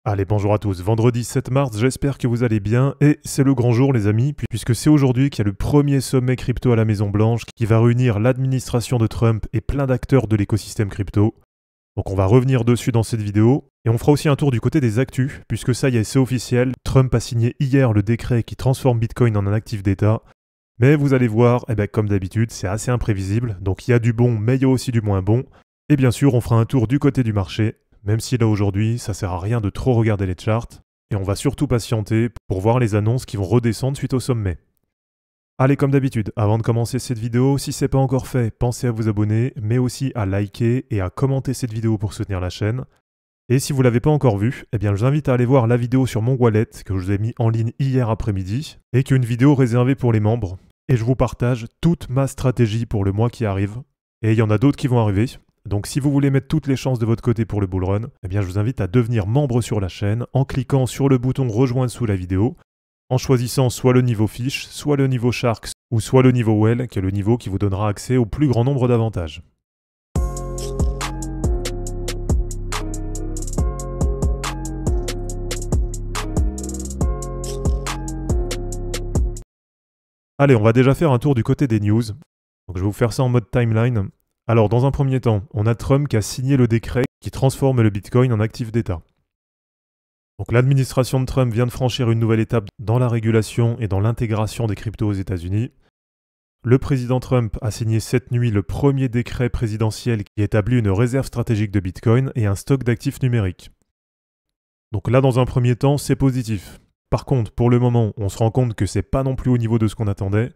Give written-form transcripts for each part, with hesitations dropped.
Allez, bonjour à tous, vendredi 7 mars, j'espère que vous allez bien, et c'est le grand jour les amis, puisque c'est aujourd'hui qu'il y a le premier sommet crypto à la Maison Blanche qui va réunir l'administration de Trump et plein d'acteurs de l'écosystème crypto. Donc on va revenir dessus dans cette vidéo, et on fera aussi un tour du côté des actus, puisque ça y est, c'est officiel, Trump a signé hier le décret qui transforme Bitcoin en un actif d'État, mais vous allez voir, comme d'habitude, c'est assez imprévisible, donc il y a du bon, mais il y a aussi du moins bon, et bien sûr on fera un tour du côté du marché, même si là aujourd'hui, ça sert à rien de trop regarder les charts, et on va surtout patienter pour voir les annonces qui vont redescendre suite au sommet. Allez, comme d'habitude, avant de commencer cette vidéo, si c'est pas encore fait, pensez à vous abonner, mais aussi à liker et à commenter cette vidéo pour soutenir la chaîne. Et si vous l'avez pas encore vu, je vous invite à aller voir la vidéo sur mon wallet que je vous ai mis en ligne hier après-midi, et qui est une vidéo réservée pour les membres. Et je vous partage toute ma stratégie pour le mois qui arrive. Et il y en a d'autres qui vont arriver. Donc si vous voulez mettre toutes les chances de votre côté pour le bull run, je vous invite à devenir membre sur la chaîne en cliquant sur le bouton rejoindre sous la vidéo, en choisissant soit le niveau fiche, soit le niveau sharks, ou soit le niveau well, qui est le niveau qui vous donnera accès au plus grand nombre d'avantages. Allez, on va déjà faire un tour du côté des news. Donc je vais vous faire ça en mode timeline. Alors, dans un premier temps, on a Trump qui a signé le décret qui transforme le Bitcoin en actif d'État. Donc l'administration de Trump vient de franchir une nouvelle étape dans la régulation et dans l'intégration des cryptos aux États-Unis. Le président Trump a signé cette nuit le premier décret présidentiel qui établit une réserve stratégique de Bitcoin et un stock d'actifs numériques. Donc là, dans un premier temps, c'est positif. Par contre, pour le moment, on se rend compte que c'est pas non plus au niveau de ce qu'on attendait,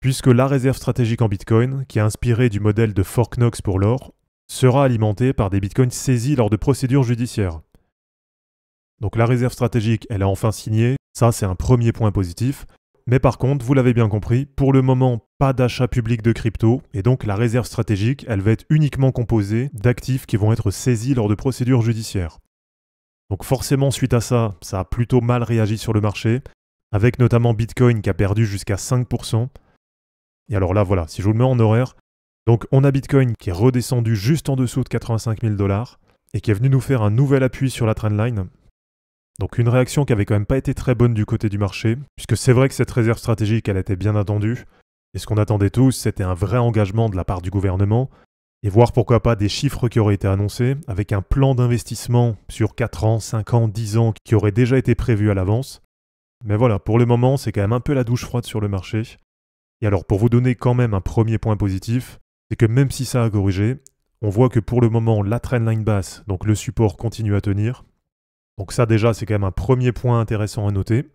puisque la réserve stratégique en Bitcoin, qui est inspirée du modèle de Fort Knox pour l'or, sera alimentée par des Bitcoins saisis lors de procédures judiciaires. Donc la réserve stratégique, elle est enfin signée, ça c'est un premier point positif, mais par contre, vous l'avez bien compris, pour le moment, pas d'achat public de crypto, et donc la réserve stratégique, elle va être uniquement composée d'actifs qui vont être saisis lors de procédures judiciaires. Donc forcément, suite à ça, ça a plutôt mal réagi sur le marché, avec notamment Bitcoin qui a perdu jusqu'à 5%, et alors là, voilà, si je vous le mets en horaire, donc on a Bitcoin qui est redescendu juste en dessous de 85 000 $ et qui est venu nous faire un nouvel appui sur la trendline. Donc une réaction qui avait quand même pas été très bonne du côté du marché, puisque c'est vrai que cette réserve stratégique, elle était bien attendue, et ce qu'on attendait tous, c'était un vrai engagement de la part du gouvernement, et voir pourquoi pas des chiffres qui auraient été annoncés, avec un plan d'investissement sur 4 ans, 5 ans, 10 ans, qui aurait déjà été prévu à l'avance. Mais voilà, pour le moment, c'est quand même un peu la douche froide sur le marché. Et alors, pour vous donner quand même un premier point positif, c'est que même si ça a corrigé, on voit que pour le moment, la trendline basse, donc le support, continue à tenir. Donc ça déjà, c'est quand même un premier point intéressant à noter.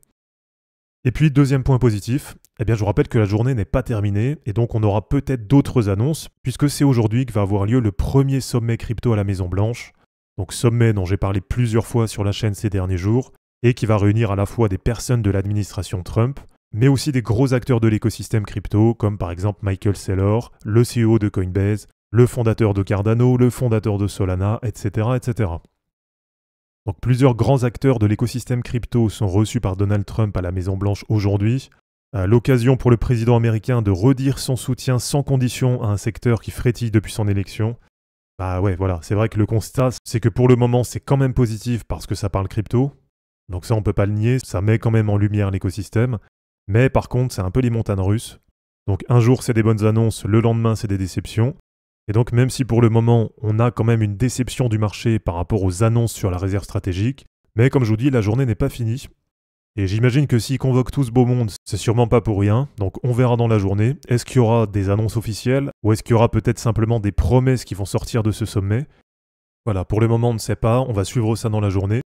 Et puis, deuxième point positif, je vous rappelle que la journée n'est pas terminée, et donc on aura peut-être d'autres annonces, puisque c'est aujourd'hui que va avoir lieu le premier sommet crypto à la Maison Blanche. Donc sommet dont j'ai parlé plusieurs fois sur la chaîne ces derniers jours, et qui va réunir à la fois des personnes de l'administration Trump, mais aussi des gros acteurs de l'écosystème crypto, comme par exemple Michael Saylor, le CEO de Coinbase, le fondateur de Cardano, le fondateur de Solana, etc., etc. Donc plusieurs grands acteurs de l'écosystème crypto sont reçus par Donald Trump à la Maison-Blanche aujourd'hui. L'occasion pour le président américain de redire son soutien sans condition à un secteur qui frétille depuis son élection. Voilà, c'est vrai que le constat, c'est que pour le moment, c'est quand même positif parce que ça parle crypto. Donc ça, on peut pas le nier, ça met quand même en lumière l'écosystème. Mais par contre, c'est un peu les montagnes russes. Donc un jour, c'est des bonnes annonces, le lendemain, c'est des déceptions. Et donc même si pour le moment, on a quand même une déception du marché par rapport aux annonces sur la réserve stratégique, mais comme je vous dis, la journée n'est pas finie. Et j'imagine que s'ils convoquent tout ce beau monde, c'est sûrement pas pour rien. Donc on verra dans la journée. Est-ce qu'il y aura des annonces officielles ou est-ce qu'il y aura peut-être simplement des promesses qui vont sortir de ce sommet? Voilà, pour le moment, on ne sait pas. On va suivre ça dans la journée.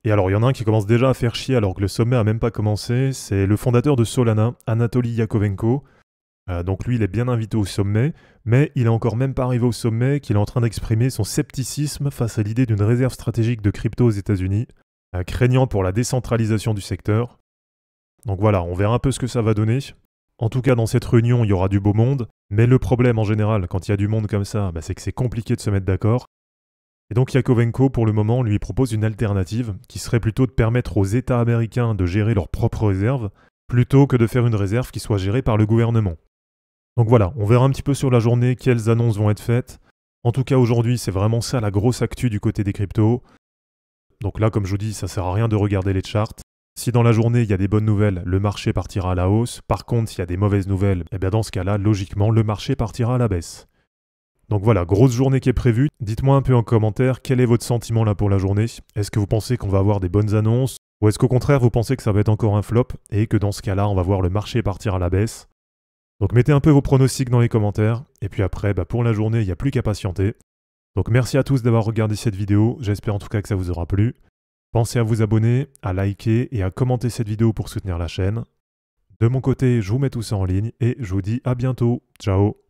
Et alors, il y en a un qui commence déjà à faire chier alors que le sommet a même pas commencé, c'est le fondateur de Solana, Anatoly Yakovenko. Donc lui, il est bien invité au sommet, mais il est encore même pas arrivé au sommet qu'il est en train d'exprimer son scepticisme face à l'idée d'une réserve stratégique de crypto aux États-Unis, craignant pour la décentralisation du secteur. Donc voilà, on verra un peu ce que ça va donner. En tout cas, dans cette réunion, il y aura du beau monde, mais le problème en général, quand il y a du monde comme ça, c'est que c'est compliqué de se mettre d'accord. Et donc Yakovenko, pour le moment, lui propose une alternative qui serait plutôt de permettre aux États américains de gérer leurs propres réserves, plutôt que de faire une réserve qui soit gérée par le gouvernement. Donc voilà, on verra un petit peu sur la journée quelles annonces vont être faites. En tout cas, aujourd'hui, c'est vraiment ça la grosse actu du côté des cryptos. Donc là, comme je vous dis, ça sert à rien de regarder les charts. Si dans la journée, il y a des bonnes nouvelles, le marché partira à la hausse. Par contre, s'il y a des mauvaises nouvelles, eh bien dans ce cas-là, logiquement, le marché partira à la baisse. Donc voilà, grosse journée qui est prévue. Dites-moi un peu en commentaire quel est votre sentiment là pour la journée. Est-ce que vous pensez qu'on va avoir des bonnes annonces? Ou est-ce qu'au contraire, vous pensez que ça va être encore un flop et que dans ce cas-là, on va voir le marché partir à la baisse? Donc mettez un peu vos pronostics dans les commentaires. Et puis après, pour la journée, il n'y a plus qu'à patienter. Donc merci à tous d'avoir regardé cette vidéo. J'espère en tout cas que ça vous aura plu. Pensez à vous abonner, à liker et à commenter cette vidéo pour soutenir la chaîne. De mon côté, je vous mets tout ça en ligne et je vous dis à bientôt. Ciao!